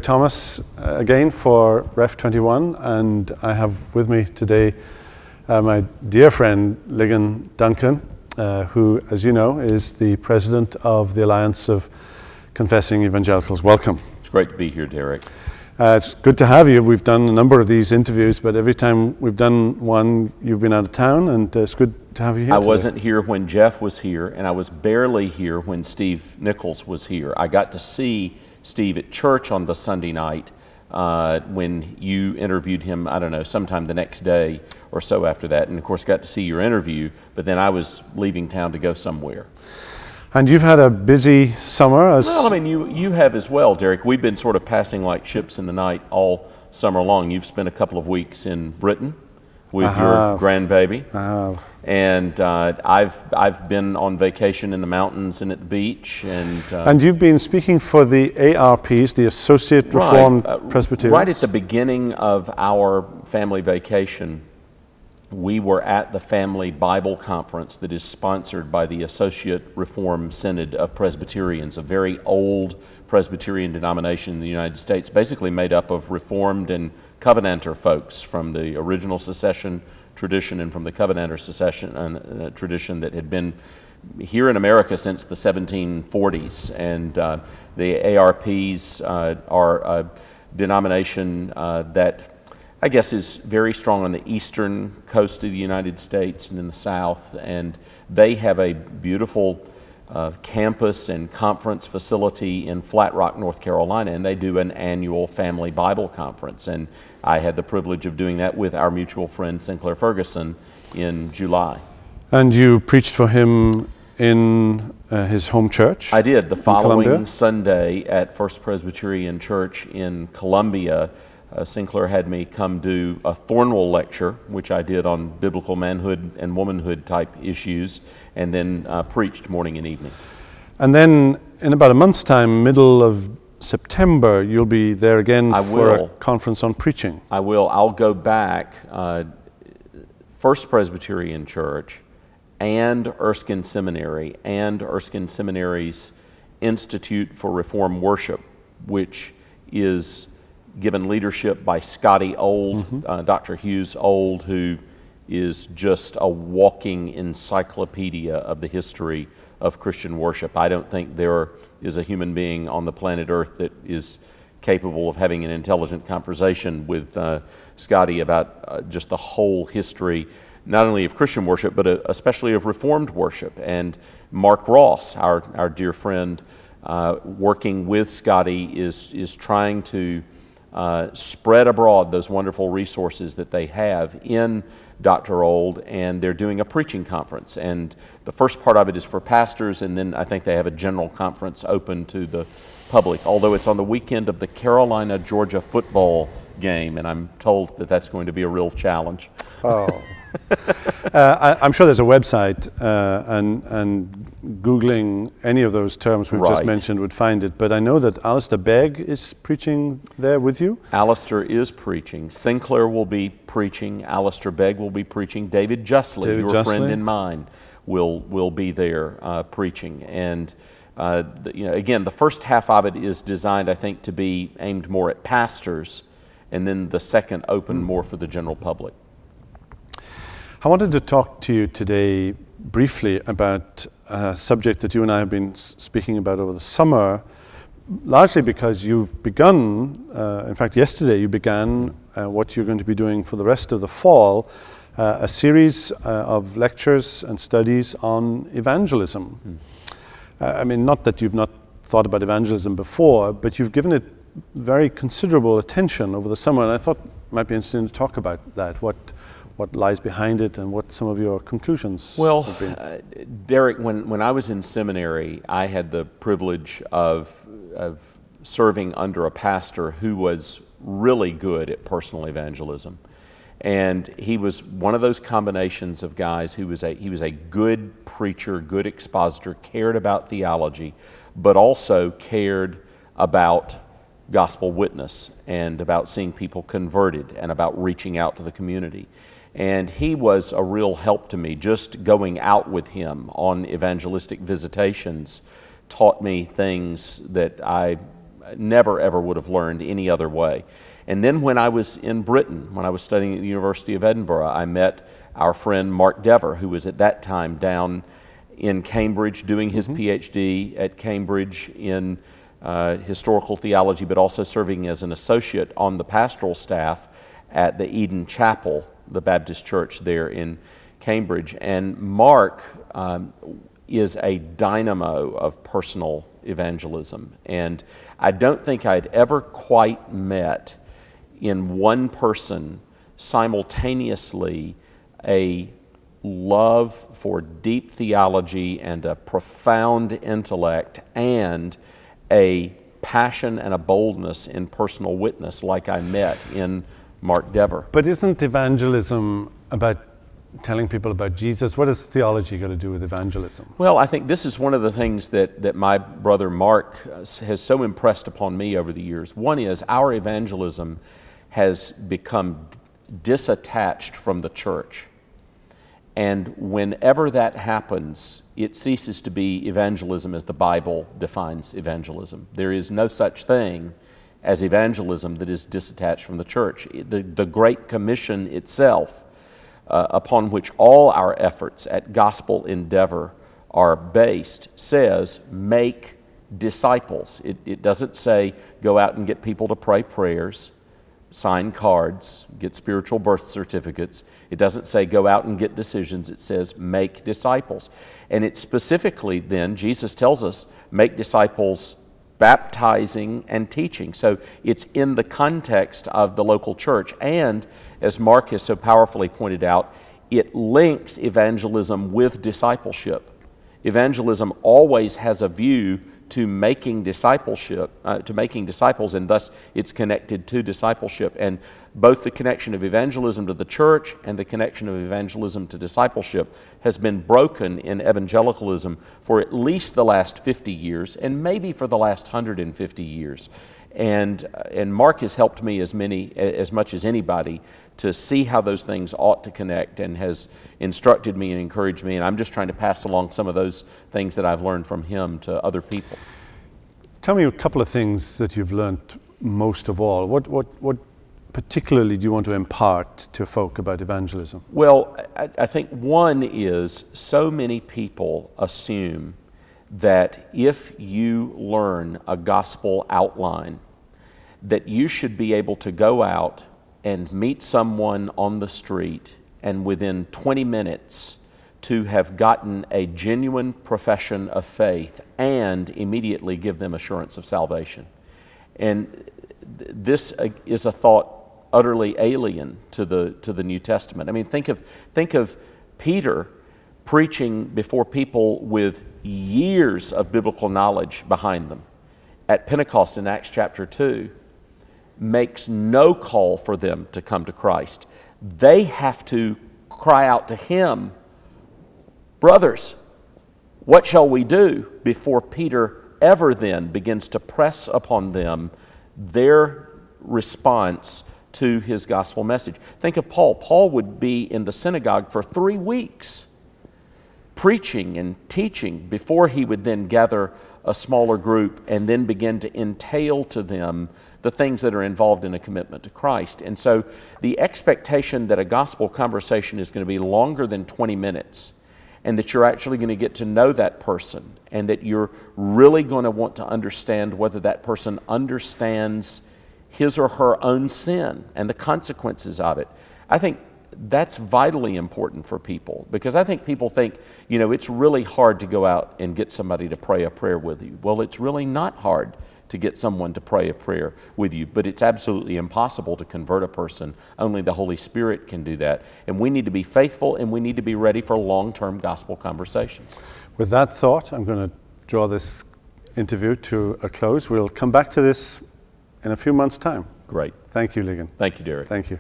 Thomas again for Ref 21, and I have with me today my dear friend Ligon Duncan, who, as you know, is the president of the Alliance of Confessing Evangelicals. Welcome. It's great to be here, Derek. It's good to have you. We've done a number of these interviews, but every time we've done one, you've been out of town, and it's good to have you here today. Wasn't here when Jeff was here, and I was barely here when Steve Nichols was here. I got to see Steve at church on the Sunday night when you interviewed him, I don't know, sometime the next day or so after that, and of course got to see your interview, but then I was leaving town to go somewhere. And you've had a busy summer. Well, I mean, you have as well, Derek. We've been sort of passing like ships in the night all summer long. You've spent a couple of weeks in Britain with your grandbaby. And I've been on vacation in the mountains and at the beach. And you've been speaking for the ARPs, the Associate Reformed Presbyterians. Right at the beginning of our family vacation, we were at the Family Bible Conference that is sponsored by the Associate Reformed Synod of Presbyterians, a very old Presbyterian denomination in the United States, basically made up of Reformed and Covenanter folks from the original secession tradition and from the Covenanter secession tradition that had been here in America since the 1740s. And the ARPs are a denomination that I guess is very strong on the eastern coast of the United States and in the south, and they have a beautiful campus and conference facility in Flat Rock, North Carolina, and they do an annual Family Bible Conference, and I had the privilege of doing that with our mutual friend Sinclair Ferguson in July. And you preached for him in his home church? I did. The following Sunday at First Presbyterian Church in Columbia, Sinclair had me come do a Thornwell lecture, which I did on biblical manhood and womanhood type issues, and then preached morning and evening. And then in about a month's time, middle of September, you'll be there again for a conference on preaching. I will. I'll go back. First Presbyterian Church and Erskine Seminary and Erskine Seminary's Institute for Reformed Worship, which is given leadership by Scotty Old, Dr. Hughes Old, who is just a walking encyclopedia of the history of Christian worship. I don't think there is a human being on the planet Earth that is capable of having an intelligent conversation with Scotty about just the whole history, not only of Christian worship, but especially of Reformed worship. And Mark Ross, our dear friend, working with Scotty, is trying to spread abroad those wonderful resources that they have in Dr. Old, and they're doing a preaching conference. And the first part of it is for pastors, and then I think they have a general conference open to the public, although it's on the weekend of the Carolina-Georgia football game, and I'm told that that's going to be a real challenge. Oh. I'm sure there's a website, and Googling any of those terms we've just mentioned would find it, but I know that Alistair Begg is preaching there with you? Alistair is preaching. Sinclair will be preaching. Alistair Begg will be preaching. David Justly, your friend and mine, will be there preaching. And again, the first half of it is designed, I think, to be aimed more at pastors, and then the second open more for the general public. I wanted to talk to you today briefly about a subject that you and I have been speaking about over the summer, largely because you've begun, in fact yesterday you began what you're going to be doing for the rest of the fall, a series of lectures and studies on evangelism. I mean, not that you've not thought about evangelism before, but you've given it very considerable attention over the summer, and I thought it might be interesting to talk about that, what lies behind it and what some of your conclusions have been. Derek, when I was in seminary, I had the privilege of serving under a pastor who was really good at personal evangelism. And he was one of those combinations of guys who was a good preacher, good expositor, cared about theology, but also cared about gospel witness and about seeing people converted and about reaching out to the community. And he was a real help to me. Just going out with him on evangelistic visitations taught me things that I never ever would have learned any other way. And then when I was in Britain, when I was studying at the University of Edinburgh, I met our friend Mark Dever, who was at that time down in Cambridge doing his PhD at Cambridge in historical theology, but also serving as an associate on the pastoral staff at the Eden Chapel, the Baptist church there in Cambridge. And Mark is a dynamo of personal evangelism. And I don't think I'd ever quite met in one person simultaneously a love for deep theology and a profound intellect and a passion and a boldness in personal witness like I met in Mark Dever. But isn't evangelism about telling people about Jesus? What has theology got to do with evangelism? Well, I think this is one of the things that my brother Mark has so impressed upon me over the years. One is our evangelism has become disattached from the church. And whenever that happens, it ceases to be evangelism as the Bible defines evangelism. There is no such thing as evangelism that is disattached from the church. The Great Commission itself, upon which all our efforts at gospel endeavor are based, says, make disciples. It doesn't say, go out and get people to pray prayers, sign cards, get spiritual birth certificates. It doesn't say go out and get decisions. It says make disciples. And it specifically then, Jesus tells us, make disciples baptizing and teaching. So it's in the context of the local church. And as Mark has so powerfully pointed out, it links evangelism with discipleship. Evangelism always has a view to making discipleship, to making disciples, and thus it's connected to discipleship. And both the connection of evangelism to the church and the connection of evangelism to discipleship has been broken in evangelicalism for at least the last 50 years, and maybe for the last 150 years. And Mark has helped me as much as anybody to see how those things ought to connect, and has instructed me and encouraged me, and I'm just trying to pass along some of those things that I've learned from him to other people. Tell me a couple of things that you've learned most of all. What particularly do you want to impart to folk about evangelism? Well, I think one is so many people assume that if you learn a gospel outline, that you should be able to go out and meet someone on the street and within 20 minutes to have gotten a genuine profession of faith and immediately give them assurance of salvation. And this is a thought utterly alien to the New Testament. I mean, think of Peter preaching before people with years of biblical knowledge behind them. At Pentecost in Acts chapter 2, makes no call for them to come to Christ. They have to cry out to him, brothers, what shall we do? Before Peter ever then begins to press upon them their response to his gospel message. Think of Paul. Paul would be in the synagogue for 3 weeks preaching and teaching before he would then gather a smaller group and then begin to entail to them the things that are involved in a commitment to Christ. And so the expectation that a gospel conversation is going to be longer than 20 minutes, and that you're actually going to get to know that person, and that you're really going to want to understand whether that person understands his or her own sin and the consequences of it. I think that's vitally important for people, because I think people think, it's really hard to go out and get somebody to pray a prayer with you. Well, it's really not hard to get someone to pray a prayer with you, but it's absolutely impossible to convert a person. Only the Holy Spirit can do that. And we need to be faithful, and we need to be ready for long-term gospel conversations. With that thought, I'm going to draw this interview to a close. We'll come back to this in a few months' time. Great. Thank you, Ligon. Thank you, Derek. Thank you.